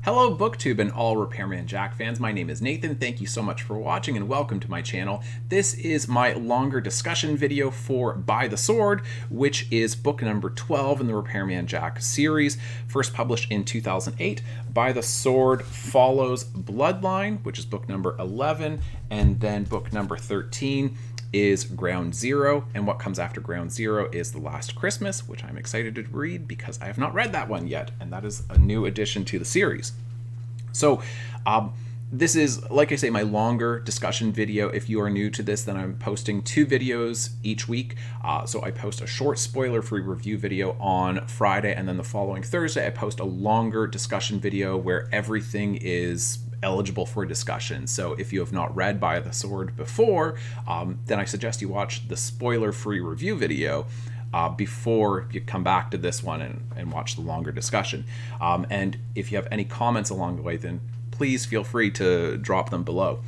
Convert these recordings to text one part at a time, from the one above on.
Hello BookTube and all Repairman Jack fans, my name is Nathan, thank you so much for watching and welcome to my channel. This is my longer discussion video for By the Sword, which is book number 12 in the Repairman Jack series, first published in 2008. By the Sword follows Bloodline, which is book number 11, and then book number 13 is Ground Zero, and what comes after Ground Zero is The Last Christmas, which I'm excited to read because I have not read that one yet, and that is a new addition to the series. So this is, like I say, my longer discussion video. If you are new to this, then I'm posting 2 videos each week. So I post a short spoiler-free review video on Friday, and then the following Thursday I post a longer discussion video where everything is eligible for discussion. So if you have not read By the Sword before, then I suggest you watch the spoiler-free review video before you come back to this one and watch the longer discussion. And if you have any comments along the way, then please feel free to drop them below.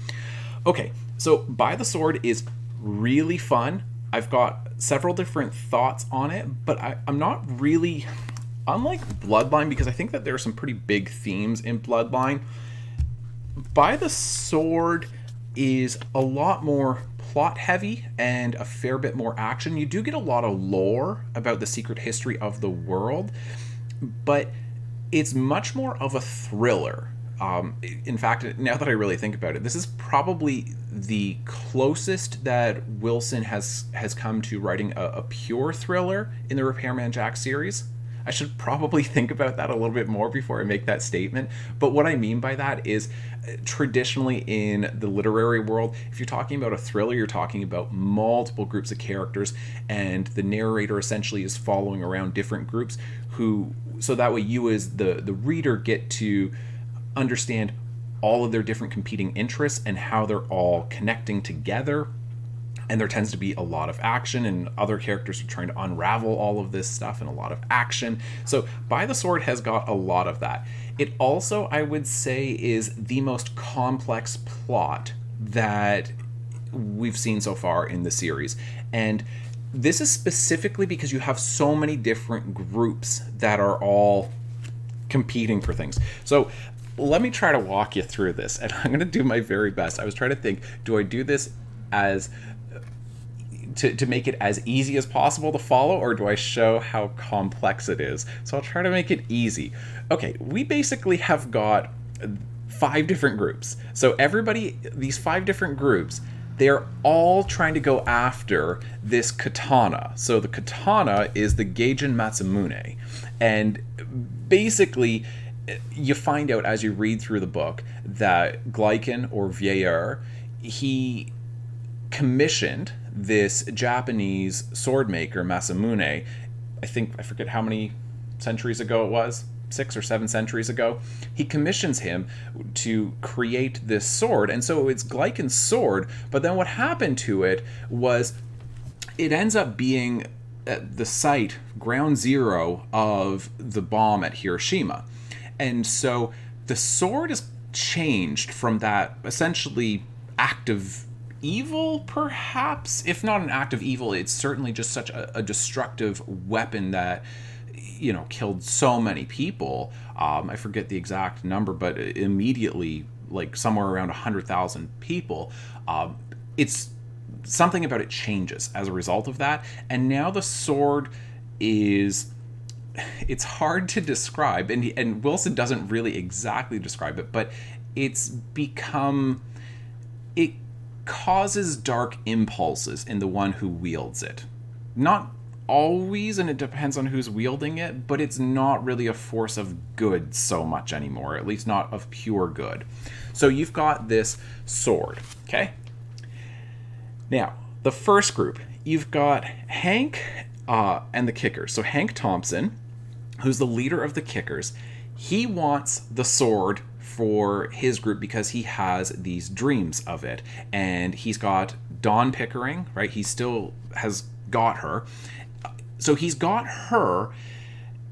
Okay, so By the Sword is really fun. I've got several different thoughts on it, but I'm not really, unlike Bloodline, because I think that there are some pretty big themes in Bloodline, By the Sword is a lot more plot heavy and a fair bit more action. You do get a lot of lore about the secret history of the world, but it's much more of a thriller. In fact, now that I really think about it, this is probably the closest that Wilson has come to writing a pure thriller in the Repairman Jack series. I should probably think about that a little bit more before I make that statement. But what I mean by that is, traditionally in the literary world, if you're talking about a thriller, you're talking about multiple groups of characters, and the narrator essentially is following around different groups so that way you as the reader get to understand all of their different competing interests and how they're all connecting together. And there tends to be a lot of action, and other characters are trying to unravel all of this stuff, and a lot of action. So By the Sword has got a lot of that. It also, I would say, is the most complex plot that we've seen so far in the series. And this is specifically because you have so many different groups that are all competing for things. So let me try to walk you through this, and I'm going to do my very best. I was trying to think, do I do this as to make it as easy as possible to follow, or do I show how complex it is? So I'll try to make it easy. Okay, we basically have got 5 different groups. So these 5 different groups, they're all trying to go after this katana. So the katana is the Gaijin Masamune. And basically, you find out as you read through the book that Glaeken, or Vieilleur, he commissioned this Japanese sword maker, Masamune, I forget how many centuries ago it was, 6 or 7 centuries ago. He commissions him to create this sword, and so it's Glaeken's sword, but then what happened to it was it ends up being the site, ground zero, of the bomb at Hiroshima. And so the sword is changed from that essentially act of evil, perhaps. If not an act of evil, it's certainly just such a destructive weapon that, you know, killed so many people. I forget the exact number, but immediately, like somewhere around 100,000 people. It's something about it changes as a result of that. And now the sword is, it's hard to describe, and Wilson doesn't really exactly describe it, but it's become, it causes dark impulses in the one who wields it. Not always, and it depends on who's wielding it, but it's not really a force of good so much anymore, at least not of pure good. So you've got this sword, okay? Now, the first group, you've got Hank and the Kickers. So Hank Thompson, who's the leader of the Kickers, he wants the sword for his group because he has these dreams of it. And he's got Dawn Pickering, right? He still has got her. So he's got her,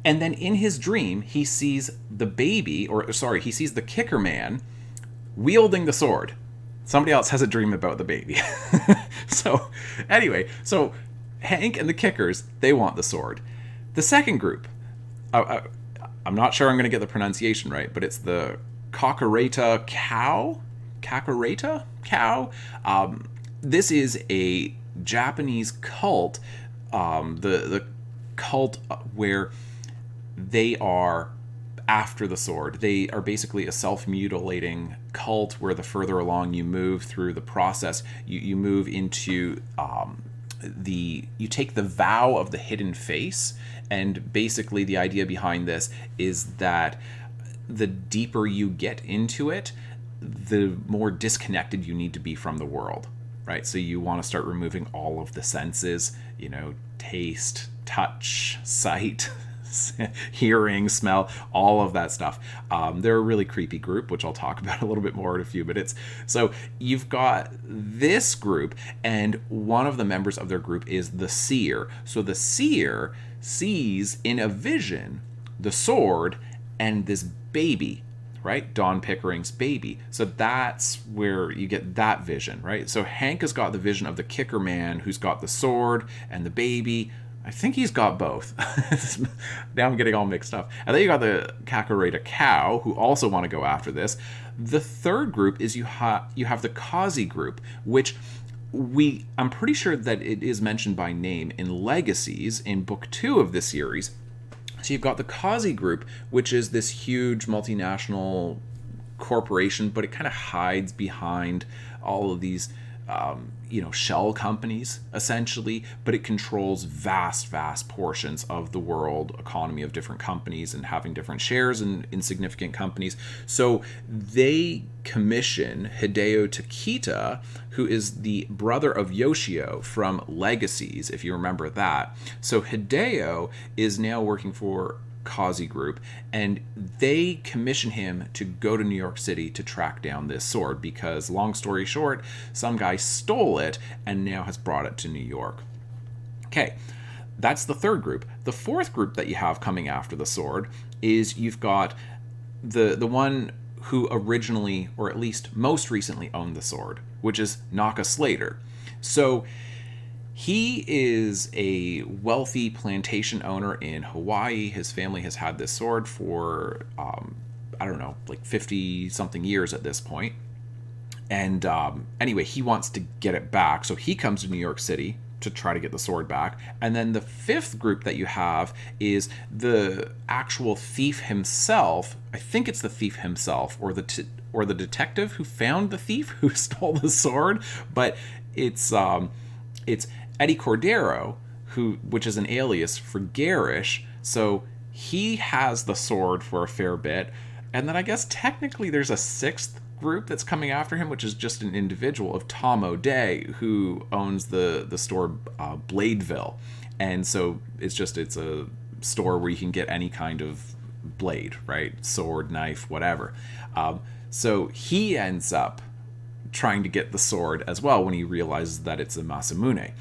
and then in his dream, he sees he sees the Kicker Man wielding the sword. Somebody else has a dream about the baby. So anyway, so Hank and the Kickers, they want the sword. The second group, I'm not sure I'm going to get the pronunciation right, but it's the Kakareta cow. Kakareta cow. This is a Japanese cult, the cult where they are after the sword. They are basically a self-mutilating cult where the further along you move through the process, you move into you take the vow of the hidden face. And basically the idea behind this is that the deeper you get into it, the more disconnected you need to be from the world, right? So you want to start removing all of the senses, taste, touch, sight, hearing, smell, all of that stuff. They're a really creepy group, which I'll talk about a little bit more in a few minutes. So you've got this group, and one of the members of their group is the seer. So the seer sees in a vision the sword and this baby, right? Dawn Pickering's baby. So that's where you get that vision, right? So Hank has got the vision of the kicker man who's got the sword and the baby. I think he's got both. Now I'm getting all mixed up. And then you got the Kakareta cow, who also want to go after this. The third group is you have the Kaze Group, which I'm pretty sure that it is mentioned by name in Legacies in book 2 of this series. So you've got the Kaze Group, which is this huge multinational corporation, but it kind of hides behind all of these shell companies, essentially, but it controls vast portions of the world economy of different companies and having different shares in significant companies. So they commission Hideo Takita, who is the brother of Yoshio from Legacies, if you remember that. So Hideo is now working for Kaze Group, and they commission him to go to New York City to track down this sword because, long story short, some guy stole it and now has brought it to New York. Okay, that's the third group. The fourth group that you have coming after the sword is you've got the one who originally, or at least most recently, owned the sword, which is Naka Slater. So he is a wealthy plantation owner in Hawaii. His family has had this sword for, 50-something years at this point. And anyway, he wants to get it back. So he comes to New York City to try to get the sword back. And then the fifth group that you have is the actual thief himself. I think it's the thief himself or the detective who found the thief who stole the sword. But it's Eddie Cordero, which is an alias for Garish. So he has the sword for a fair bit. And then I guess technically there's a sixth group that's coming after him, which is just an individual of Tom O'Day, who owns the store Bladeville. And so it's a store where you can get any kind of blade, right? Sword, knife, whatever. So he ends up trying to get the sword as well when he realizes that it's a Masamune.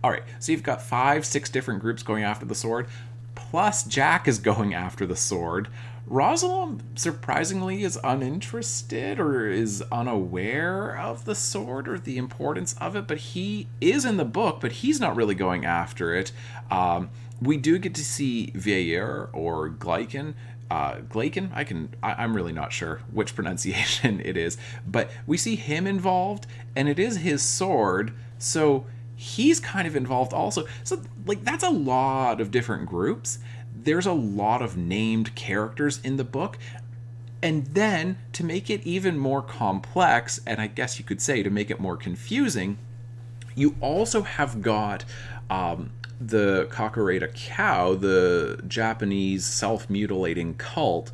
All right, so you've got 5-6 different groups going after the sword, plus Jack is going after the sword. Rasalom, surprisingly, is uninterested or is unaware of the sword or the importance of it, but he is in the book, but he's not really going after it. We do get to see Vieira or Glaeken. Glaeken, I'm really not sure which pronunciation it is, but we see him involved, and it is his sword, so he's kind of involved also. So, that's a lot of different groups. There's a lot of named characters in the book, and then to make it even more complex, and I guess you could say to make it more confusing, you also have got the Kakareta cow, the Japanese self-mutilating cult.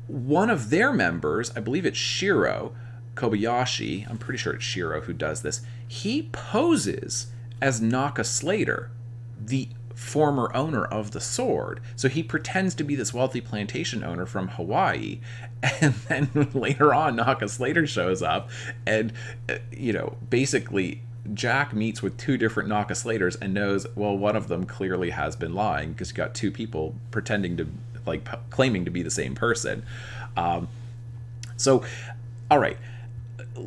One of their members, I believe it's Shiro Kobayashi, I'm pretty sure it's Shiro who does this, he poses as Naka Slater, the former owner of the sword. So he pretends to be this wealthy plantation owner from Hawaii, and then later on Naka Slater shows up, and basically Jack meets with 2 different Naka Slaters and knows, well, one of them clearly has been lying because you got 2 people pretending to, claiming to be the same person. So, all right,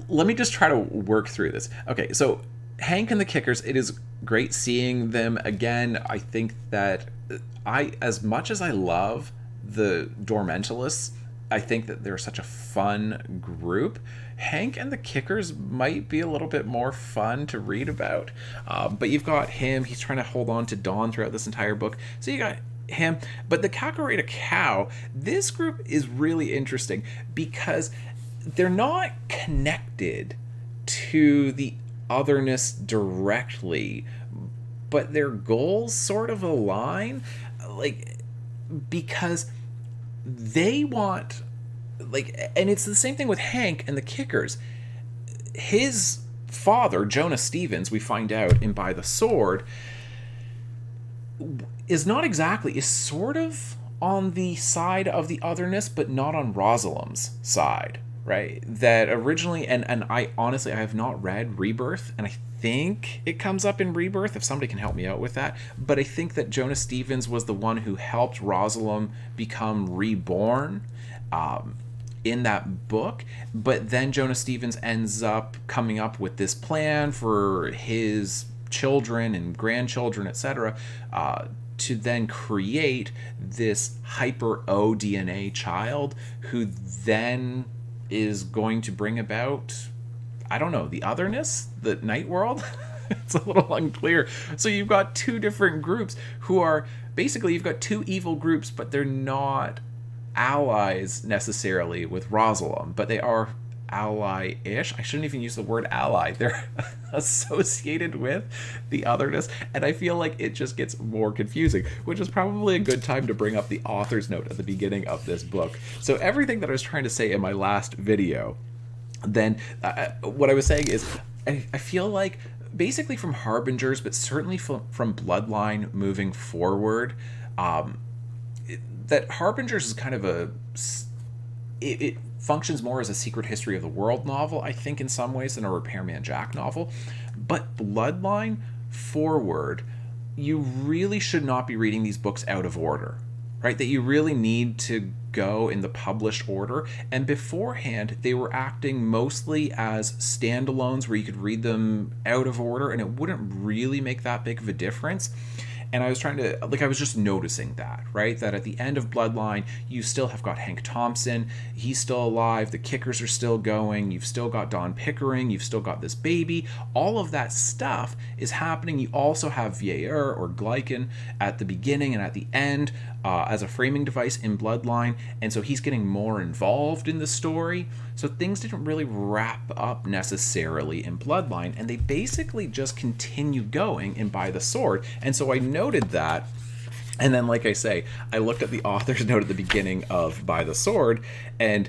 let me just try to work through this. Okay, so Hank and the Kickers, it is great seeing them again. I think that as much as I love the Dormentalists, I think that they're such a fun group. Hank and the Kickers might be a little bit more fun to read about. But you've got him. He's trying to hold on to Dawn throughout this entire book. So you got him. But the Kakarita Cow, this group is really interesting because they're not connected to the otherness directly, but their goals sort of align. Like, because they want, like, and it's the same thing with Hank and the Kickers. His father, Jonah Stevens, we find out in By the Sword, is sort of on the side of the otherness, but not on Rasalom's side, right? That originally, and I honestly, I have not read Rebirth, and I think it comes up in Rebirth, if somebody can help me out with that. But I think that Jonah Stevens was the one who helped Rasalom become reborn in that book. But then Jonah Stevens ends up coming up with this plan for his children and grandchildren, etc., to then create this hyper O DNA child who then is going to bring about, I don't know, the otherness, the night world. It's a little unclear. So you've got two different groups who are basically, you've got two evil groups, but they're not allies necessarily with Rasalom, but they are ally-ish. I shouldn't even use the word ally. They're associated with the otherness, and I feel like it just gets more confusing, which is probably a good time to bring up the author's note at the beginning of this book. So everything that I was trying to say in my last video, then what I was saying is I feel like basically from Harbingers, but certainly from Bloodline moving forward, that Harbingers is kind of it functions more as a secret history of the world novel, I think, in some ways, than a Repairman Jack novel. But Bloodline forward, you really should not be reading these books out of order, right? That you really need to go in the published order. And beforehand, they were acting mostly as standalones where you could read them out of order and it wouldn't really make that big of a difference. And I was trying to, I was just noticing that, right? That at the end of Bloodline, you still have got Hank Thompson. He's still alive. The Kickers are still going. You've still got Dawn Pickering. You've still got this baby. All of that stuff is happening. You also have Vier or Glaeken at the beginning and at the end as a framing device in Bloodline. And so he's getting more involved in the story. So things didn't really wrap up necessarily in Bloodline, and they basically just continue going in By the Sword. And so I noted that, and then, like I say, I looked at the author's note at the beginning of By the Sword, and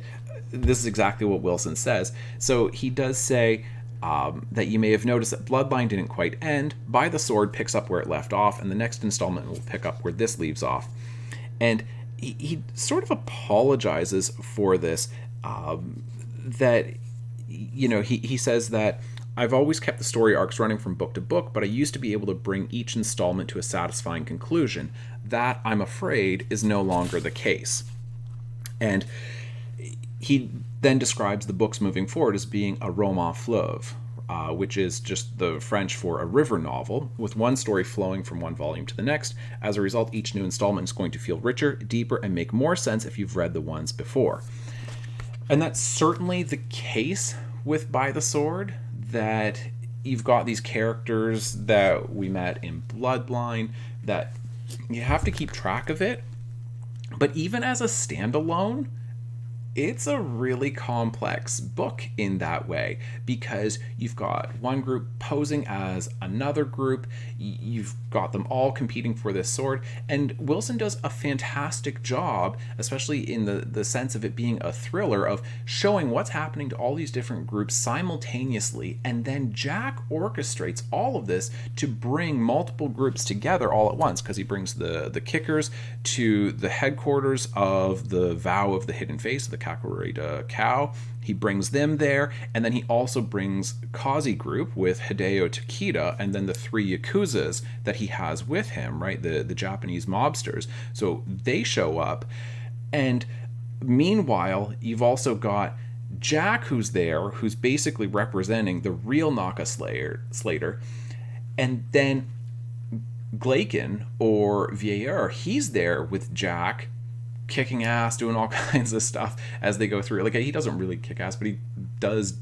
this is exactly what Wilson says. So he does say that you may have noticed that Bloodline didn't quite end. By the Sword picks up where it left off, and the next installment will pick up where this leaves off. And he sort of apologizes for this, that, you know, he says that I've always kept the story arcs running from book to book, but I used to be able to bring each installment to a satisfying conclusion. That, I'm afraid, is no longer the case. And he then describes the books moving forward as being a roman fleuve, which is just the French for a river novel, with one story flowing from one volume to the next. As a result, each new installment is going to feel richer, deeper, and make more sense if you've read the ones before. And that's certainly the case with By the Sword, that you've got these characters that we met in Bloodline, that you have to keep track of it. But even as a standalone, it's a really complex book in that way, because you've got one group posing as another group, you've got them all competing for this sword, and Wilson does a fantastic job, especially in the sense of it being a thriller, of showing what's happening to all these different groups simultaneously, and then Jack orchestrates all of this to bring multiple groups together all at once, because he brings the Kickers to the headquarters of the Vow of the Hidden Face, the Kakarita Cow. He brings them there, and then he also brings Kaze Group with Hideo Takeda, and then the three yakuzas that he has with him, right? The Japanese mobsters. So they show up, and meanwhile, you've also got Jack, who's there, who's basically representing the real Naka Slater, and then Glaeken or Vier, he's there with Jack, kicking ass, doing all kinds of stuff as they go through. Like, he doesn't really kick ass, but he does,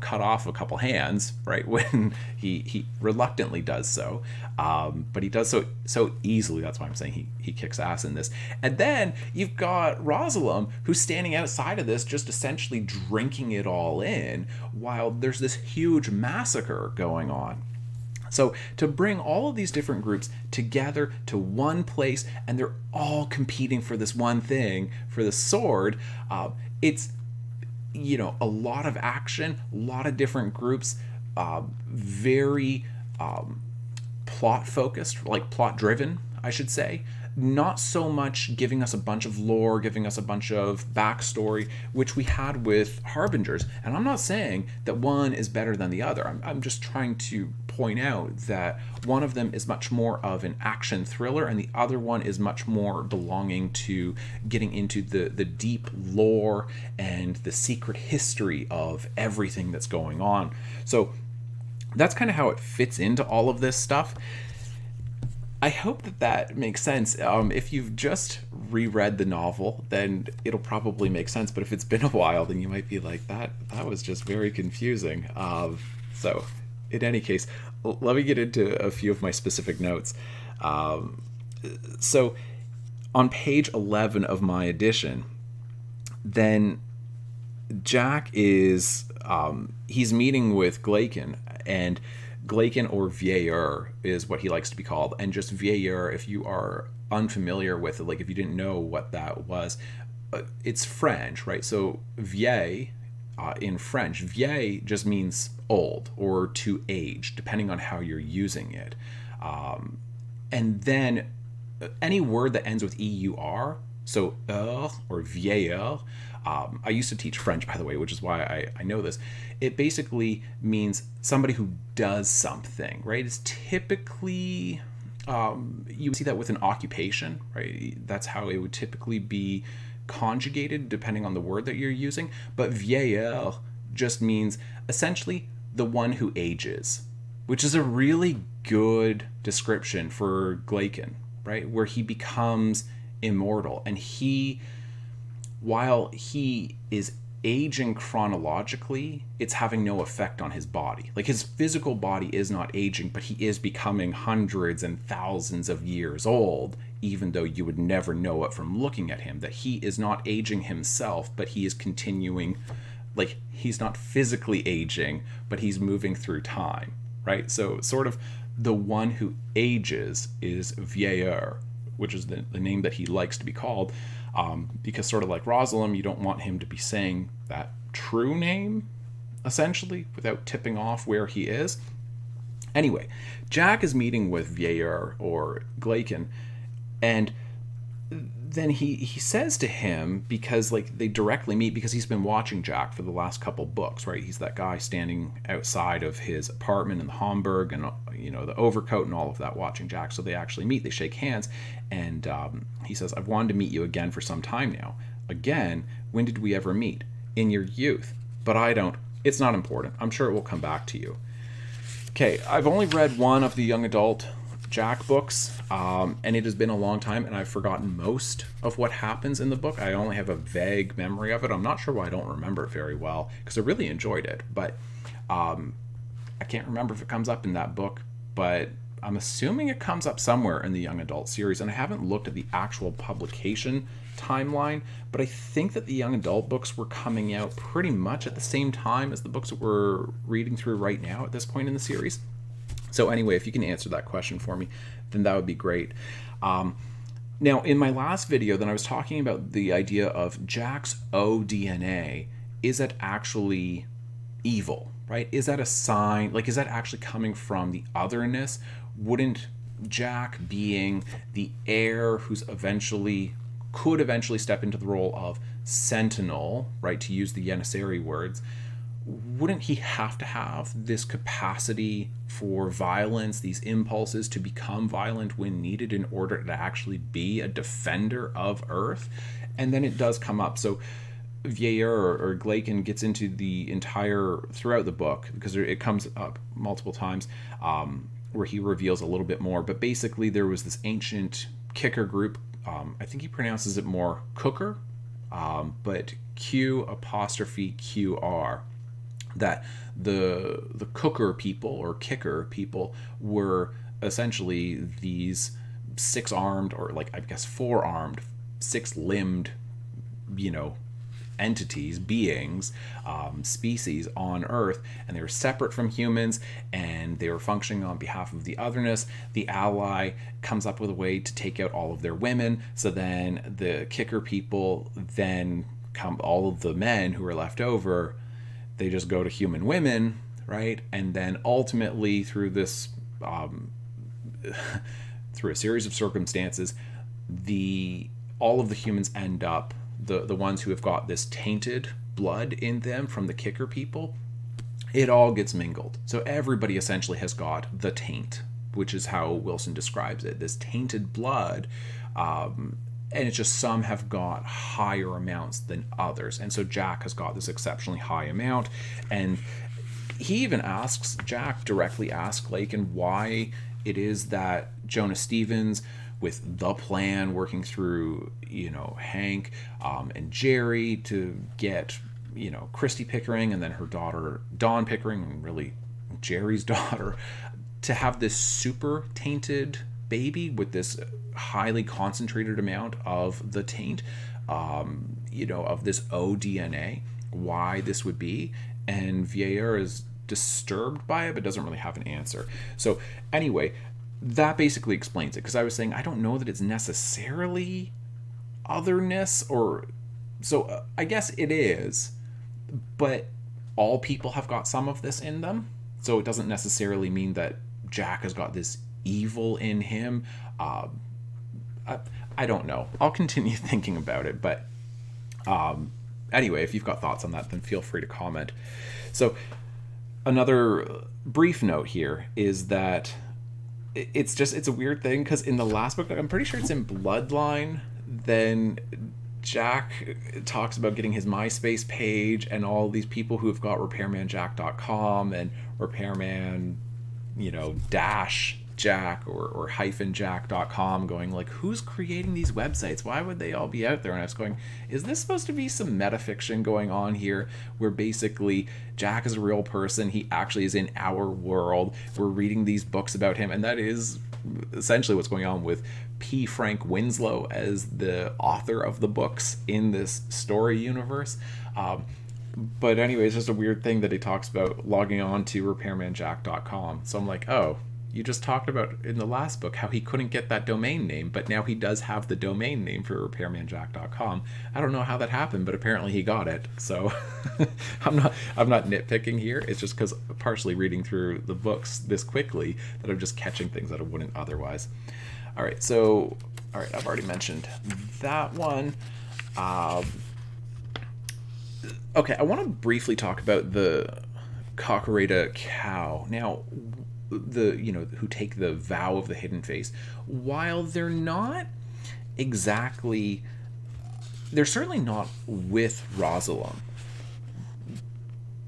cut off a couple hands, right, when he reluctantly does so. But he does so easily. That's why I'm saying he kicks ass in this. And then you've got Rasalom, who's standing outside of this, just essentially drinking it all in, while there's this huge massacre going on. So to bring all of these different groups together to one place, and they're all competing for this one thing, for the sword, it's, a lot of action, a lot of different groups, very plot focused, like plot driven, I should say. Not so much giving us a bunch of lore, giving us a bunch of backstory, which we had with Harbingers. And I'm not saying that one is better than the other. I'm just trying to point out that one of them is much more of an action thriller, and the other one is much more belonging to getting into the deep lore and the secret history of everything that's going on. So that's kind of how it fits into all of this stuff. I hope that makes sense. If you've just reread the novel, then it'll probably make sense. But if it's been a while, then you might be like, that was just very confusing. So in any case, let me get into a few of my specific notes. So on page 11 of my edition, then Jack is, he's meeting with Glaeken, and Glaeken, or Vieilleur, is what he likes to be called. And just Vieilleur, if you are unfamiliar with it, like if you didn't know what that was, it's French, right? So vieil, in French, vieil just means old or to age, depending on how you're using it. And then any word that ends with EUR, so or vieilleur, I used to teach French, by the way, which is why I know this. It basically means somebody who does something, right? It's typically, you see that with an occupation, right? That's how it would typically be conjugated, depending on the word that you're using. But vieilleur just means essentially the one who ages, which is a really good description for Glaeken, right? Where he becomes immortal, and while he is aging chronologically, it's having no effect on his body. Like, his physical body is not aging, but he is becoming hundreds and thousands of years old, even though you would never know it from looking at him, that he is not aging himself, but he is continuing, like, he's not physically aging, but he's moving through time, right? So sort of the one who ages is Vieilleur, which is the name that he likes to be called, because sort of like Rasalom, you don't want him to be saying that true name, essentially, without tipping off where he is. Anyway, Jack is meeting with Vieilleur, or Glaeken, and then he says to him, because like they directly meet, because he's been watching Jack for the last couple books, right? He's that guy standing outside of his apartment in the Homburg, and the overcoat and all of that, watching Jack. So they actually meet, they shake hands, and he says, I've wanted to meet you again for some time now. Again, when did we ever meet? In your youth. But I don't. It's not important. I'm sure it will come back to you. Okay, I've only read one of the young adult Jack books, and it has been a long time, and I've forgotten most of what happens in the book. I only have a vague memory of it. I'm not sure why I don't remember it very well, because I really enjoyed it, but I can't remember if it comes up in that book, but I'm assuming it comes up somewhere in the young adult series, and I haven't looked at the actual publication timeline, but I think that the young adult books were coming out pretty much at the same time as the books that we're reading through right now at this point in the series. So anyway, if you can answer that question for me, then that would be great. Now, in my last video, then I was talking about the idea of Jack's ODNA. Is it actually evil, right? Is that a sign? Like, is that actually coming from the otherness? Wouldn't Jack, being the heir who's could eventually step into the role of sentinel, right, to use the Janissary words, wouldn't he have to have this capacity for violence, these impulses to become violent when needed, in order to actually be a defender of Earth? And then it does come up. So Vieilleur, or Glaeken, gets into the entire, throughout the book, because it comes up multiple times, where he reveals a little bit more. But basically there was this ancient kicker group I think he pronounces it more cooker, but Q apostrophe QR, that the cooker people or kicker people were essentially these six-armed, or like I guess four-armed, six-limbed, you know, entities, beings, species on Earth, and they were separate from humans, and they were functioning on behalf of the otherness. The ally comes up with a way to take out all of their women, so then the kicker people then come, all of the men who are left over, they just go to human women, right? And then ultimately through this through a series of circumstances, all of the humans end up, the ones who have got this tainted blood in them from the kicker people, it all gets mingled. So everybody essentially has got the taint, which is how Wilson describes it, this tainted blood. And it's just some have got higher amounts than others. And so Jack has got this exceptionally high amount. And he even asks, Jack directly asks Glaeken why it is that Jonah Stevens, with the plan, working through, you know, Hank and Jerry to get, you know, Christy Pickering and then her daughter Dawn Pickering, and really Jerry's daughter, to have this super tainted baby with this highly concentrated amount of the taint, you know, of this ODNA, why this would be. And Vieira is disturbed by it but doesn't really have an answer. So anyway, that basically explains it, because I was saying I don't know that it's necessarily otherness, or so I guess it is, but all people have got some of this in them, so it doesn't necessarily mean that Jack has got this evil in him. I don't know. I'll continue thinking about it, but anyway, if you've got thoughts on that, then feel free to comment. So another brief note here is that it's a weird thing, because in the last book, I'm pretty sure it's in Bloodline, then Jack talks about getting his MySpace page and all these people who have got repairmanjack.com and repairman, you know, dash Jack or hyphen jack.com, going like, who's creating these websites? Why would they all be out there? And I was going, is this supposed to be some metafiction going on here, where basically Jack is a real person, he actually is in our world, we're reading these books about him, and that is essentially what's going on with P. Frank Winslow as the author of the books in this story universe. But anyway, it's just a weird thing that he talks about logging on to repairmanjack.com. So I'm like, oh, you just talked about in the last book how he couldn't get that domain name, but now he does have the domain name for repairmanjack.com. I don't know how that happened, but apparently he got it. So I'm not nitpicking here. It's just because partially reading through the books this quickly that I'm just catching things that I wouldn't otherwise. All right, I've already mentioned that one. Okay, I want to briefly talk about the Kakareta cow. Now, who take the vow of the hidden face, while they're certainly not with Rasalom,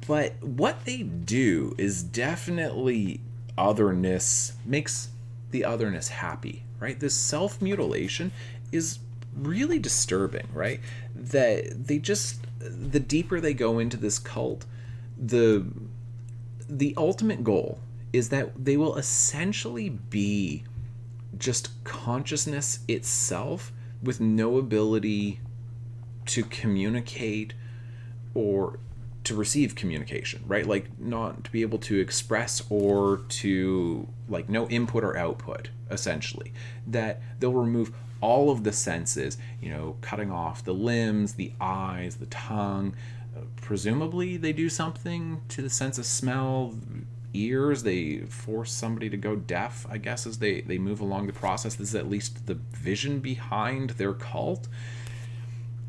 but what they do is definitely otherness, makes the otherness happy, right? This self-mutilation is really disturbing, right? That the deeper they go into this cult, the ultimate goal is that they will essentially be just consciousness itself, with no ability to communicate or to receive communication, right? Like, not to be able to express, or to, like, no input or output, essentially. That they'll remove all of the senses, cutting off the limbs, the eyes, the tongue. Presumably they do something to the sense of smell, ears. They force somebody to go deaf, I guess, as they move along the process. This is at least the vision behind their cult.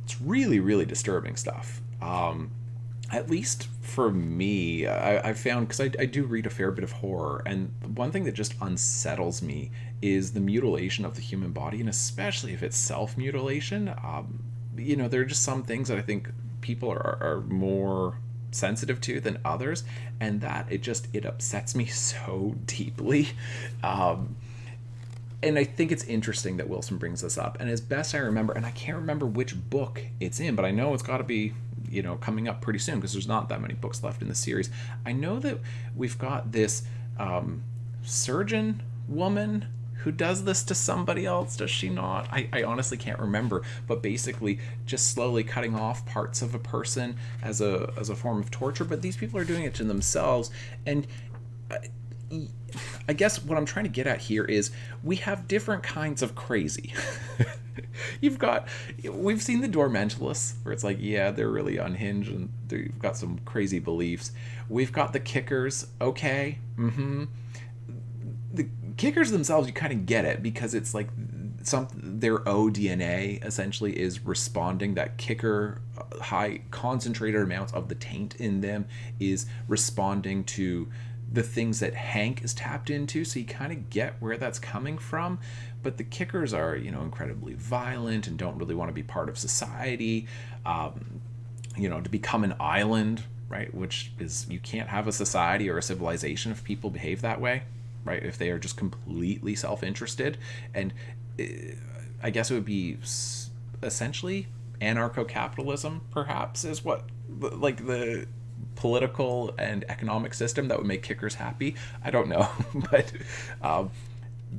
It's really, really disturbing stuff. At least for me, I found, because I do read a fair bit of horror, and one thing that just unsettles me is the mutilation of the human body, and especially if it's self-mutilation. There are just some things that I think people are more sensitive to than others, and that it upsets me so deeply. and I think it's interesting that Wilson brings this up. And as best I remember, and I can't remember which book it's in, but I know it's got to be, coming up pretty soon because there's not that many books left in the series. I know that we've got this surgeon woman who does this to somebody else, does she not? I honestly can't remember, but basically just slowly cutting off parts of a person as a form of torture. But these people are doing it to themselves, and I guess what I'm trying to get at here is we have different kinds of crazy. We've seen the Dormentalists, where it's like, yeah, they're really unhinged and they've got some crazy beliefs. We've got the Kickers, okay, the Kickers themselves, you kind of get it, because it's like their ODNA essentially is responding. That Kicker, high concentrated amounts of the taint in them is responding to the things that Hank is tapped into, so you kind of get where that's coming from. But the Kickers are, incredibly violent and don't really want to be part of society. To become an island, right, which is, you can't have a society or a civilization if people behave that way, right, if they are just completely self-interested. And I guess it would be essentially anarcho-capitalism, perhaps, is what, like, the political and economic system that would make Kickers happy. I don't know. But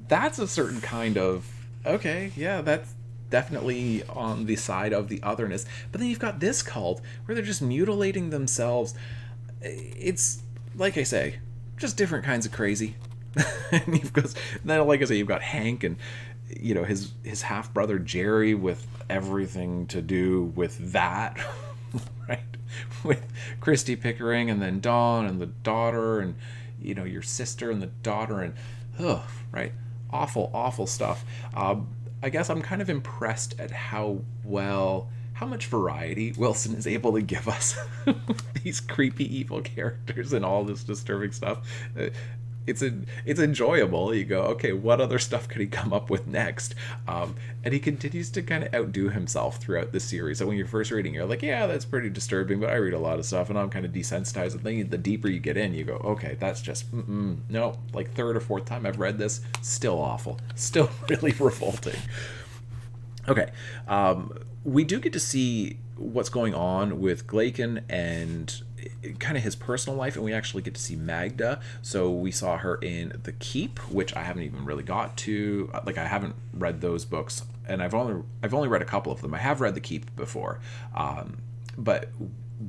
that's a certain kind of, okay, yeah, that's definitely on the side of the otherness. But then you've got this cult where they're just mutilating themselves. It's, like I say, just different kinds of crazy. And then, like I say, you've got Hank and his half brother Jerry with everything to do with that. Right, with Christy Pickering, and then Dawn and the daughter, and your sister and the daughter, and right, awful stuff. I guess I'm kind of impressed at how much variety Wilson is able to give us. These creepy evil characters and all this disturbing stuff. It's enjoyable. You go, okay, what other stuff could he come up with next? And he continues to kind of outdo himself throughout the series. So when you're first reading, you're like, yeah, that's pretty disturbing, but I read a lot of stuff and I'm kind of desensitized. And then the deeper you get in, you go, okay, that's just, no, like third or fourth time I've read this, still awful. Still really revolting. Okay, we do get to see what's going on with Glaeken and kind of his personal life, and we actually get to see Magda. So we saw her in The Keep, which I haven't even really got to. Like, I haven't read those books, and I've only read a couple of them. I have read The Keep before, but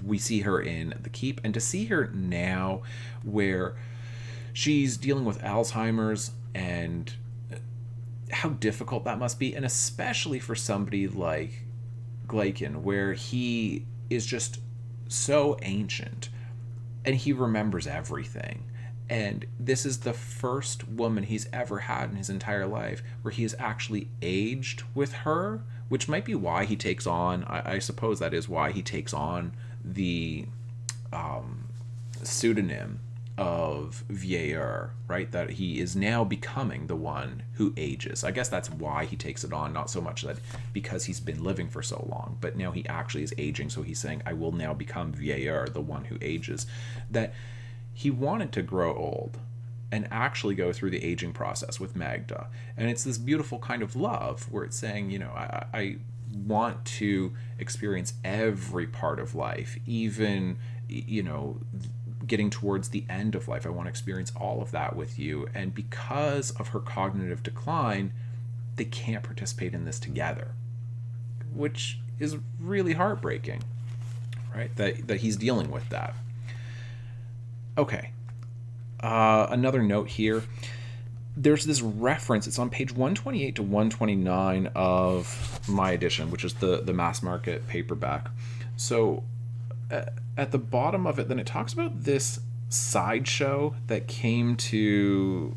we see her in The Keep, and to see her now where she's dealing with Alzheimer's and how difficult that must be, and especially for somebody like Glaeken, where he is just so ancient and he remembers everything, and this is the first woman he's ever had in his entire life where he has actually aged with her, which might be why he takes on, I suppose that is why he takes on the pseudonym of Vieilleur, right? That he is now becoming the one who ages. I guess that's why he takes it on, not so much that because he's been living for so long, but now he actually is aging, so he's saying, I will now become Vieilleur, the one who ages. That he wanted to grow old and actually go through the aging process with Magda. And it's this beautiful kind of love where it's saying, I want to experience every part of life, even, getting towards the end of life. I want to experience all of that with you. And because of her cognitive decline, they can't participate in this together, which is really heartbreaking, right? That he's dealing with that. Okay. Another note here. There's this reference. It's on page 128 to 129 of my edition, which is the mass market paperback. So at the bottom of it, then it talks about this sideshow that came to,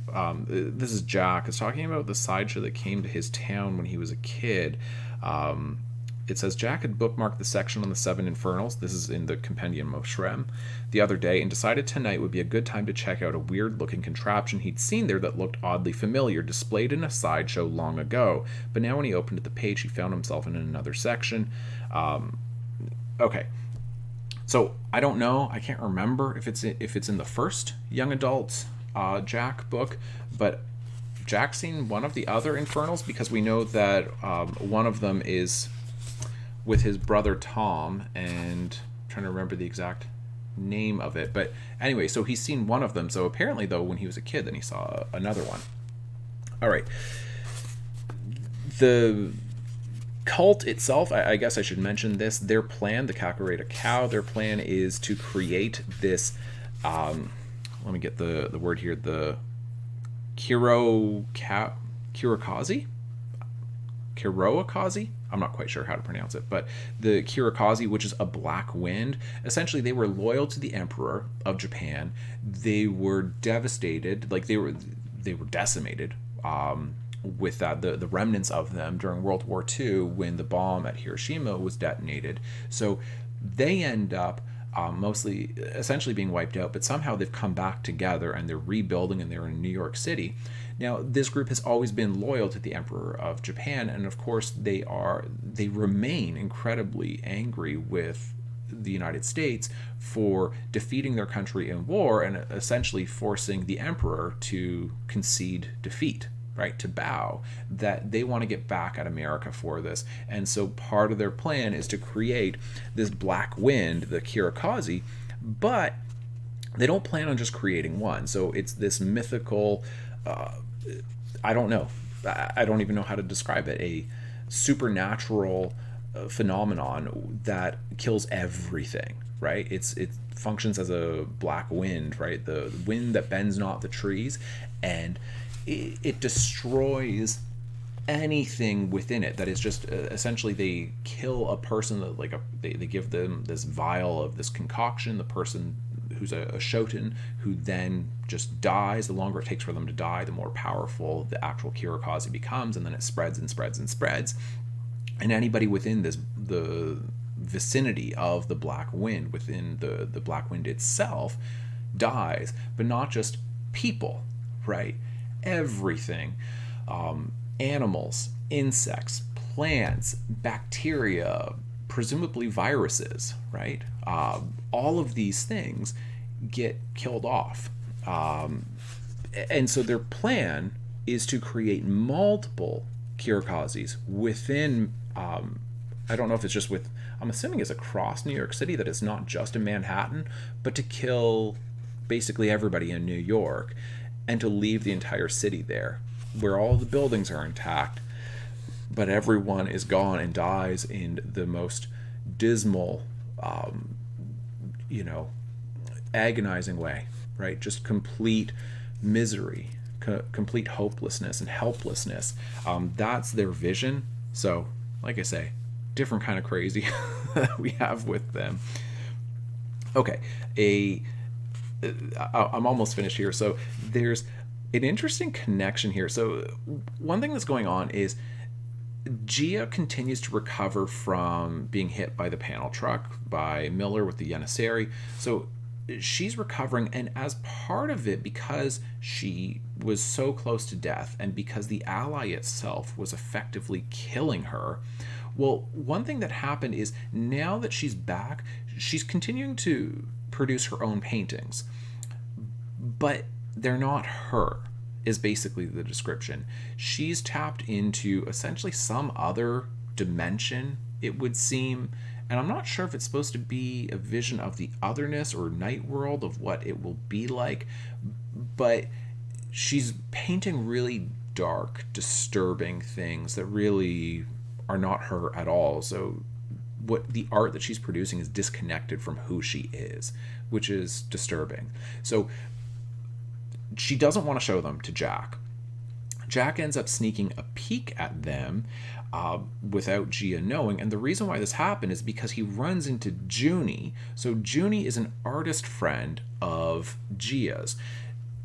this is Jack. It's talking about the sideshow that came to his town when he was a kid. It says, Jack had bookmarked the section on the Seven Infernals, this is in the Compendium of Shrem, the other day, and decided tonight would be a good time to check out a weird-looking contraption he'd seen there that looked oddly familiar, displayed in a sideshow long ago. But now when he opened the page, he found himself in another section. Okay. So I don't know. I can't remember if it's in the first young adult Jack book, but Jack's seen one of the other infernals, because we know that one of them is with his brother Tom, and I'm trying to remember the exact name of it. But anyway, so he's seen one of them. So apparently, though, when he was a kid, then he saw another one. All right. The cult itself, I guess I should mention this. Their plan, the Kakareta cow, their plan is to create this, let me get the word here, the Kirokazi? I'm not quite sure how to pronounce it, but the Kirokazi, which is a black wind. Essentially, they were loyal to the Emperor of Japan. They were devastated, like they were decimated, with that, the remnants of them during World War II when the bomb at Hiroshima was detonated. So they end up mostly essentially being wiped out, but somehow they've come back together and they're rebuilding, and they're in New York City. Now, this group has always been loyal to the Emperor of Japan, and of course they remain incredibly angry with the United States for defeating their country in war and essentially forcing the Emperor to concede defeat, right, to bow, that they want to get back at America for this. And so part of their plan is to create this black wind, the Kirokazi, but they don't plan on just creating one. So it's this mythical, I don't know, I don't even know how to describe it, a supernatural phenomenon that kills everything, right? It functions as a black wind, right? The wind that bends not the trees, and it destroys anything within it that is just essentially, they kill a person that, like, they give them this vial of this concoction, the person who's a shoten, who then just dies. The longer it takes for them to die, the more powerful the actual Kirokazi becomes, and then it spreads and spreads and spreads. And anybody within the vicinity of the black wind, within the black wind itself, dies. But not just people, right? Everything. Animals, insects, plants, bacteria, presumably viruses, right? All of these things get killed off. And so their plan is to create multiple Kirokazis within, I don't know if it's just with, I'm assuming it's across New York City, that it's not just in Manhattan, but to kill basically everybody in New York, and to leave the entire city there, where all the buildings are intact, but everyone is gone and dies in the most dismal, agonizing way, right? Just complete misery, complete hopelessness and helplessness. That's their vision. So, like I say, different kind of crazy that we have with them. Okay, I'm almost finished here. So there's an interesting connection here. So one thing that's going on is Gia continues to recover from being hit by the panel truck by Miller with the Janissary. So she's recovering, and as part of it, because she was so close to death and because the ally itself was effectively killing her, well, one thing that happened is, now that she's back, she's continuing to produce her own paintings, but they're not her, is basically the description. She's tapped into essentially some other dimension, it would seem, and I'm not sure if it's supposed to be a vision of the otherness or night world of what it will be like, but she's painting really dark, disturbing things that really are not her at all. So what the art that she's producing is disconnected from who she is, which is disturbing. So she doesn't want to show them to Jack. Jack ends up sneaking a peek at them without Gia knowing, and the reason why this happened is because he runs into Junie. So Junie is an artist friend of Gia's.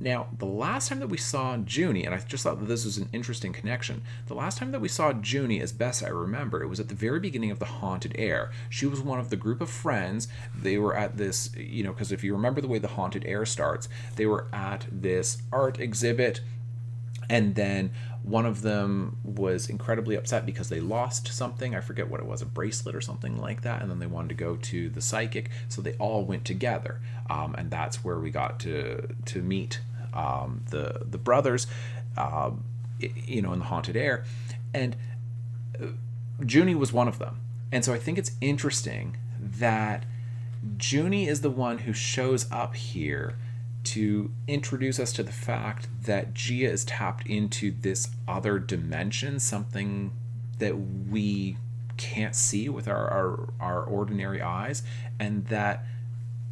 Now, the last time that we saw Junie, and I just thought that this was an interesting connection, the last time that we saw Junie, as best I remember, it was at the very beginning of The Haunted Air. She was one of the group of friends. They were at this, because if you remember the way The Haunted Air starts, they were at this art exhibit, and then one of them was incredibly upset because they lost something. I forget what it was, a bracelet or something like that, and then they wanted to go to the psychic, so they all went together, and that's where we got to meet the brothers. in the haunted air, and Junie was one of them. And so I think it's interesting that Junie is the one who shows up here to introduce us to the fact that Gia is tapped into this other dimension, something that we can't see with our ordinary eyes, and that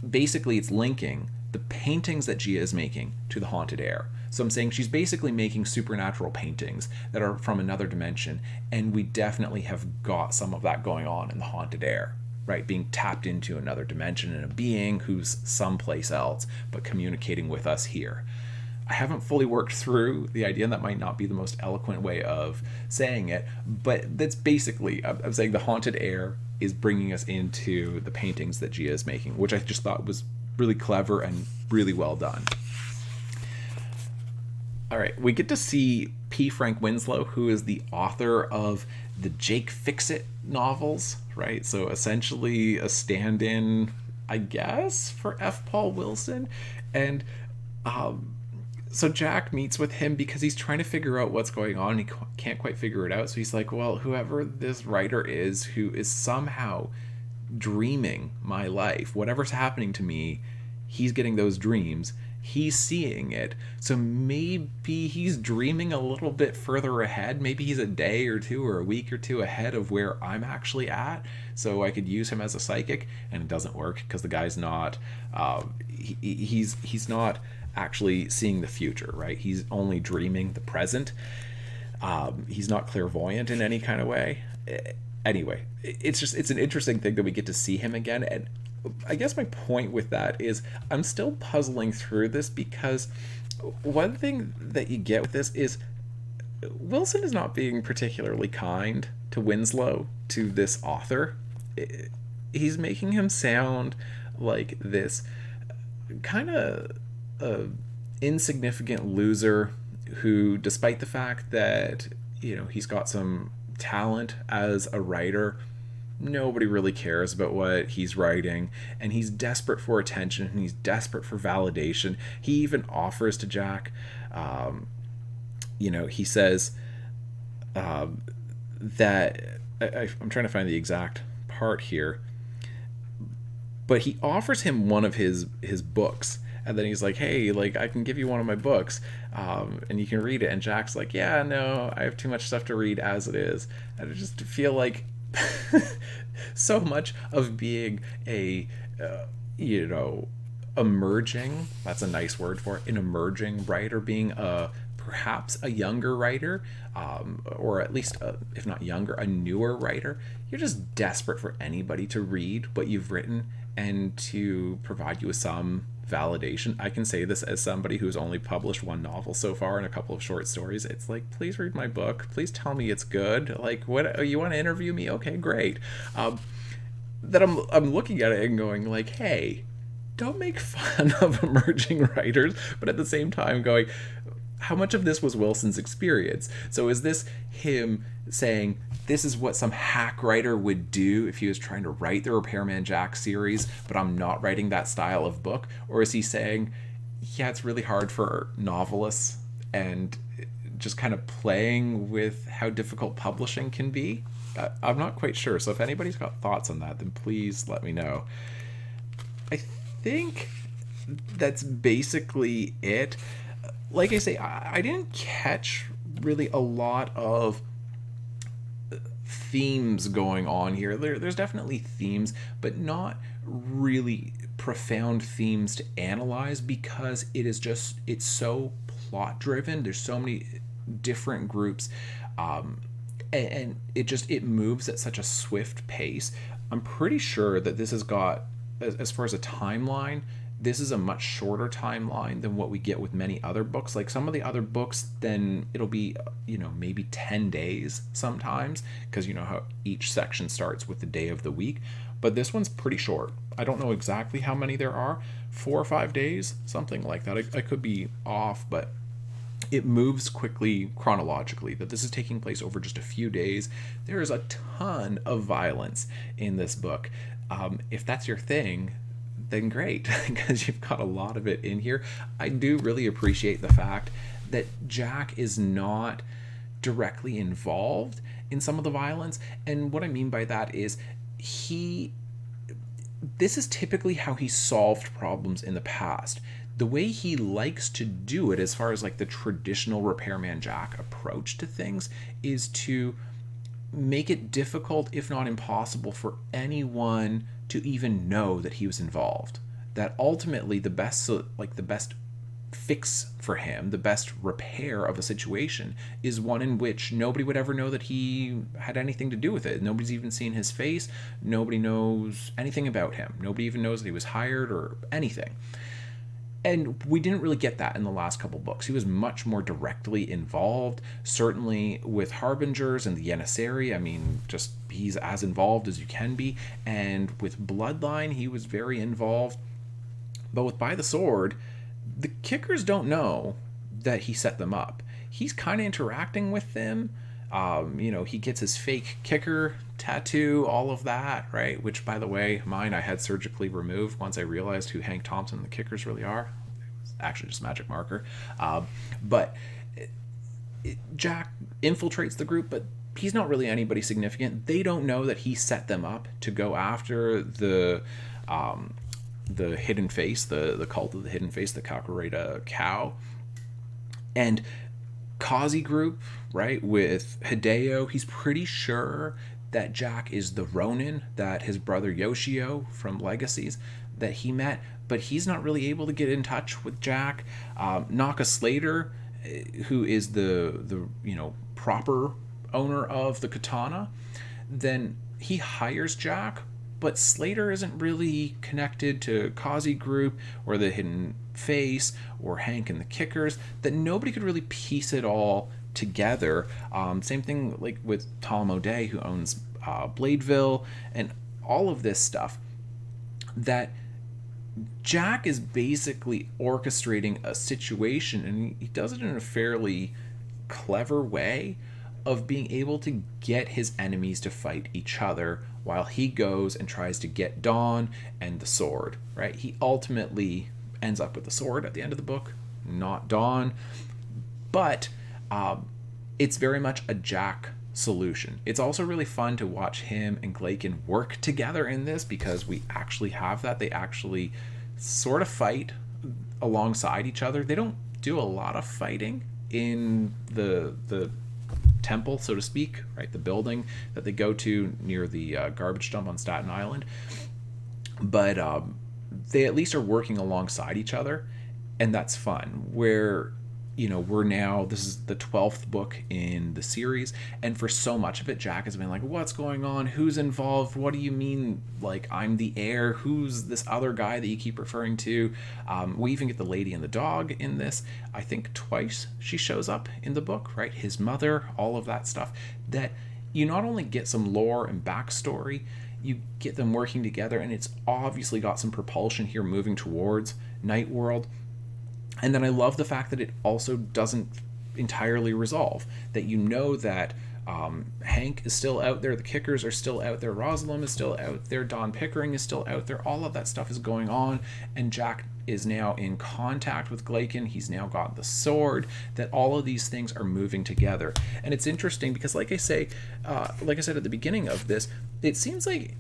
basically it's linking the paintings that Gia is making to the haunted air. So I'm saying she's basically making supernatural paintings that are from another dimension, and we definitely have got some of that going on in the haunted air, right? Being tapped into another dimension and a being who's someplace else, but communicating with us here. I haven't fully worked through the idea, and that might not be the most eloquent way of saying it, but that's basically, I'm saying the haunted air is bringing us into the paintings that Gia is making, which I just thought was really clever and really well done. All right, we get to see P. Frank Winslow, who is the author of the Jake Fixit novels, right? So essentially a stand-in, I guess, for F. Paul Wilson. And so Jack meets with him because he's trying to figure out what's going on, and he can't quite figure it out. So he's like, well, whoever this writer is who is somehow dreaming my life, whatever's happening to me, he's getting those dreams. He's seeing it. So maybe he's dreaming a little bit further ahead. Maybe he's a day or two or a week or two ahead of where I'm actually at. So I could use him as a psychic, and it doesn't work because the guy's not, he's not actually seeing the future, right? He's only dreaming the present. He's not clairvoyant in any kind of way. Anyway, it's an interesting thing that we get to see him again. And I guess my point with that is I'm still puzzling through this, because one thing that you get with this is Wilson is not being particularly kind to Winslow, to this author. He's making him sound like this kind of insignificant loser who, despite the fact that, he's got some talent as a writer, nobody really cares about what he's writing, and he's desperate for attention, and he's desperate for validation. He even offers to Jack, he says that, I'm trying to find the exact part here, but he offers him one of his books, and then he's like, hey, like, I can give you one of my books, and you can read it. And Jack's like, yeah, no, I have too much stuff to read as it is. And I just feel like so much of being a emerging, that's a nice word for it, an emerging writer, being perhaps a younger writer, or at least if not younger, a newer writer. You're just desperate for anybody to read what you've written and to provide you with some validation. I can say this as somebody who's only published one novel so far and a couple of short stories. It's like, please read my book, please tell me it's good. Like, what, you want to interview me? Okay, great. That I'm looking at it and going like, hey, don't make fun of emerging writers, but at the same time going, how much of this was Wilson's experience? So is this him saying, this is what some hack writer would do if he was trying to write the Repairman Jack series, but I'm not writing that style of book? Or is he saying, yeah, it's really hard for novelists, and just kind of playing with how difficult publishing can be? I'm not quite sure. So if anybody's got thoughts on that, then please let me know. I think that's basically it. Like I say, I didn't catch really a lot of themes going on here. There's definitely themes, but not really profound themes to analyze, because it's so plot driven. There's so many different groups, and it moves at such a swift pace. I'm pretty sure that this has got, as far as a timeline, this is a much shorter timeline than what we get with many other books. Like some of the other books, then it'll be, maybe 10 days sometimes, because you know how each section starts with the day of the week. But this one's pretty short. I don't know exactly how many there are, 4 or 5 days, something like that. I could be off, but it moves quickly chronologically, that this is taking place over just a few days. There is a ton of violence in this book. If that's your thing, then great, because you've got a lot of it in here. I do really appreciate the fact that Jack is not directly involved in some of the violence. And what I mean by that is this is typically how he solved problems in the past. The way he likes to do it, as far as like the traditional Repairman Jack approach to things, is to make it difficult, if not impossible, for anyone to even know that he was involved. That ultimately the best fix for him, the best repair of a situation, is one in which nobody would ever know that he had anything to do with it. Nobody's even seen his face. Nobody knows anything about him. Nobody even knows that he was hired or anything. And we didn't really get that in the last couple books. He was much more directly involved, certainly with Harbingers and the Janissary. I mean, just he's as involved as you can be. And with Bloodline, he was very involved. But with By the Sword, the Kickers don't know that he set them up. He's kind of interacting with them. He gets his fake kicker tattoo, all of that, right? Which, by the way, mine I had surgically removed once I realized who Hank Thompson and the Kickers really are. It's actually just a magic marker. But Jack infiltrates the group, but he's not really anybody significant. They don't know that he set them up to go after the Hidden Face, the cult of the Hidden Face, the Kakareta cow. And Kaze Group, right, with Hideo, he's pretty sure that Jack is the Ronin that his brother Yoshio from Legacies that he met, but he's not really able to get in touch with Jack. Naka Slater, who is the proper owner of the katana, then he hires Jack, but Slater isn't really connected to Kaze Group or the Hidden Face or Hank and the Kickers, that nobody could really piece it all together. Same thing like with Tom O'Day, who owns Bladeville and all of this stuff, that Jack is basically orchestrating a situation, and he does it in a fairly clever way of being able to get his enemies to fight each other while he goes and tries to get Dawn and the sword, right? He ultimately ends up with the sword at the end of the book, not Dawn, but it's very much a Jack solution. It's also really fun to watch him and Glaeken work together in this, because we actually have that. They actually sort of fight alongside each other. They don't do a lot of fighting in the temple, so to speak, right? The building that they go to near the garbage dump on Staten Island. But they at least are working alongside each other, and that's fun. Where, this is the 12th book in the series, and for so much of it, Jack has been like, what's going on? Who's involved? What do you mean, like, I'm the heir? Who's this other guy that you keep referring to? We even get the lady and the dog in this. I think twice she shows up in the book, right? His mother, all of that stuff. That you not only get some lore and backstory, you get them working together, and it's obviously got some propulsion here moving towards Night World. And then I love the fact that it also doesn't entirely resolve. That that Hank is still out there, the Kickers are still out there, Rasalom is still out there, Dawn Pickering is still out there, all of that stuff is going on, and Jack is now in contact with Glaeken, he's now got the sword, that all of these things are moving together. And it's interesting because, like I said at the beginning of this, it seems like,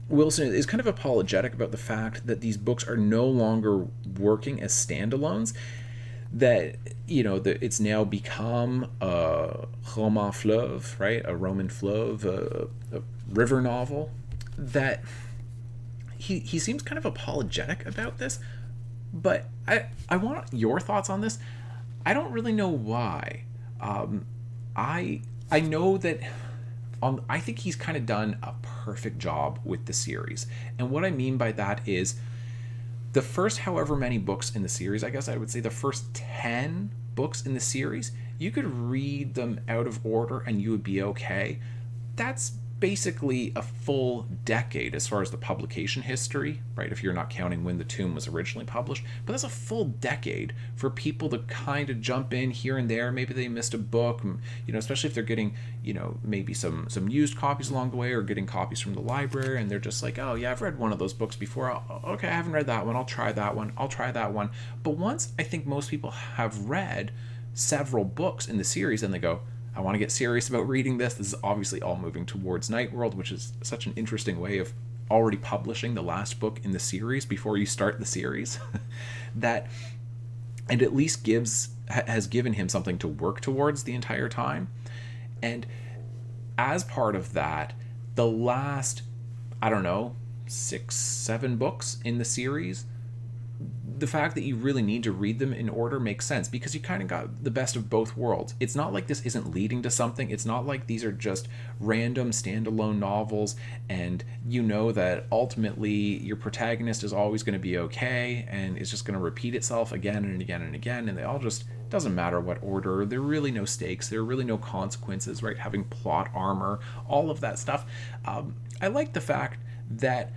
Wilson is kind of apologetic about the fact that these books are no longer working as standalones, that it's now become a roman fleuve, right? A Roman fleuve, a river novel. That he seems kind of apologetic about this, but I want your thoughts on this. I don't really know why. I know that I think he's kind of done a perfect job with the series. And what I mean by that is the first however many books in the series, I guess I would say the first 10 books in the series, you could read them out of order and you would be okay. That's basically a full decade as far as the publication history, right? If you're not counting when the Tomb was originally published, but that's a full decade for people to kind of jump in here and there. Maybe they missed a book, especially if they're getting, maybe some used copies along the way, or getting copies from the library, and they're just like, oh yeah, I've read one of those books before. Okay, I haven't read that one. I'll try that one. But once I think most people have read several books in the series, and they go, I want to get serious about reading this. This is obviously all moving towards Nightworld, which is such an interesting way of already publishing the last book in the series before you start the series. That it at least has given him something to work towards the entire time. And as part of that, the last, 6-7 books in the series, the fact that you really need to read them in order makes sense, because you kind of got the best of both worlds. It's not like this isn't leading to something. It's not like these are just random standalone novels and that ultimately your protagonist is always going to be okay and it's just going to repeat itself again and again and again, and they all just, doesn't matter what order. There are really no stakes. There are really no consequences, right? Having plot armor, all of that stuff. I like the fact that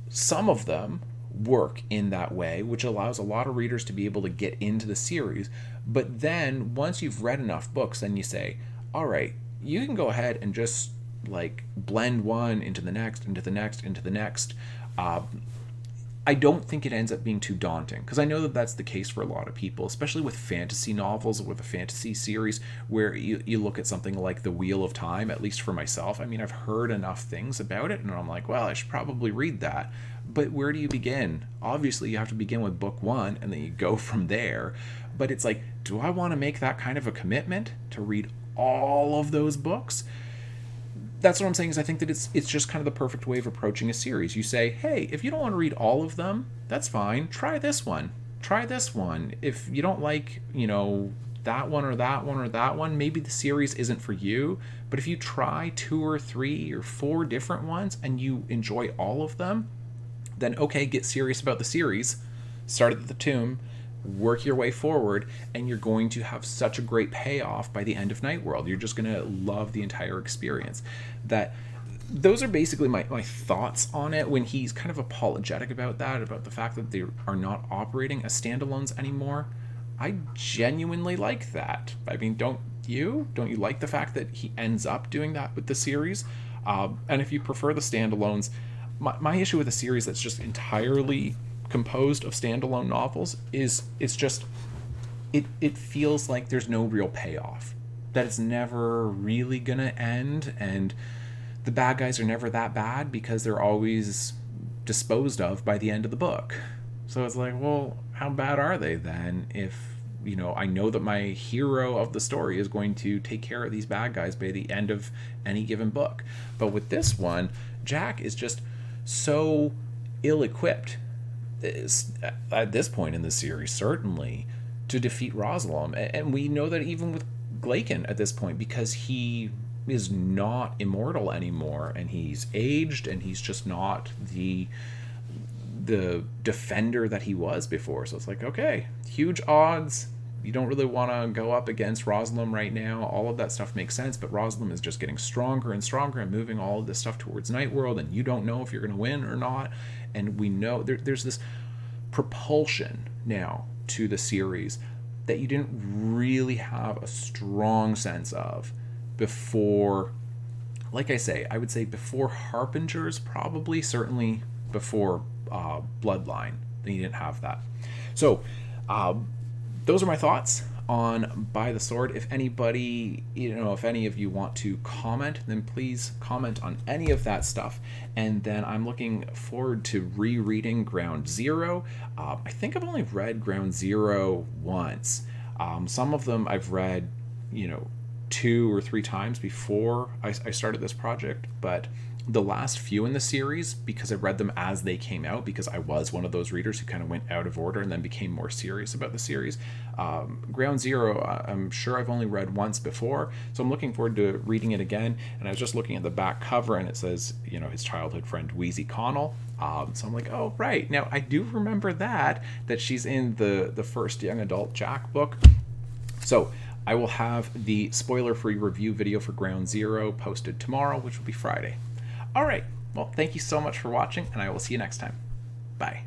some of them work in that way, which allows a lot of readers to be able to get into the series. But then once you've read enough books, then you say, all right, you can go ahead and just like blend one into the next, into the next, into the next. I don't think it ends up being too daunting, because I know that that's the case for a lot of people, especially with fantasy novels or with a fantasy series, where you look at something like The Wheel of Time, at least for myself. I mean, I've heard enough things about it, and I'm like, well, I should probably read that. But where do you begin? Obviously, you have to begin with book one, and then you go from there. But it's like, do I want to make that kind of a commitment to read all of those books? That's what I'm saying, is I think that it's just kind of the perfect way of approaching a series. You say, hey, if you don't want to read all of them, that's fine. Try this one. Try this one. If you don't like, that one or that one or that one, maybe the series isn't for you. But if you try 2 or 3 or 4 different ones and you enjoy all of them, then okay, get serious about the series. Start at the Tomb, work your way forward, and you're going to have such a great payoff by the end of Nightworld. You're just going to love the entire experience. Those are basically my thoughts on it, when he's kind of apologetic about that, about the fact that they are not operating as standalones anymore. I genuinely like that. I mean, don't you like the fact that he ends up doing that with the series? And if you prefer the standalones, my issue with a series that's just entirely composed of standalone novels is it feels like there's no real payoff, that it's never really gonna end, and the bad guys are never that bad because they're always disposed of by the end of the book. So it's like, well, how bad are they then, if I know that my hero of the story is going to take care of these bad guys by the end of any given book? But with this one, Jack is just so ill-equipped at this point in the series, certainly, to defeat Rasalom. And we know that even with Glaeken at this point, because he is not immortal anymore, and he's aged, and he's just not the defender that he was before. So it's like, okay, huge odds. You don't really want to go up against Rasalom right now. All of that stuff makes sense, but Rasalom is just getting stronger and stronger and moving all of this stuff towards Nightworld, and you don't know if you're going to win or not. And we know there's this propulsion now to the series that you didn't really have a strong sense of before. Like I say, I would say before Harbingers, probably, certainly before Bloodline, then you didn't have that. So those are my thoughts on By the Sword. If anybody, if any of you want to comment, then please comment on any of that stuff. And then I'm looking forward to rereading Ground Zero. I think I've only read Ground Zero once. Some of them I've read, 2 or 3 times before I started this project, but the last few in the series, because I read them as they came out, because I was one of those readers who kind of went out of order and then became more serious about the series. Ground Zero, I'm sure I've only read once before, so I'm looking forward to reading it again. And I was just looking at the back cover, and it says, his childhood friend Wheezy Connell. So I'm like, oh, right. Now, I do remember that she's in the first young adult Jack book. So I will have the spoiler-free review video for Ground Zero posted tomorrow, which will be Friday. All right, well, thank you so much for watching, and I will see you next time. Bye.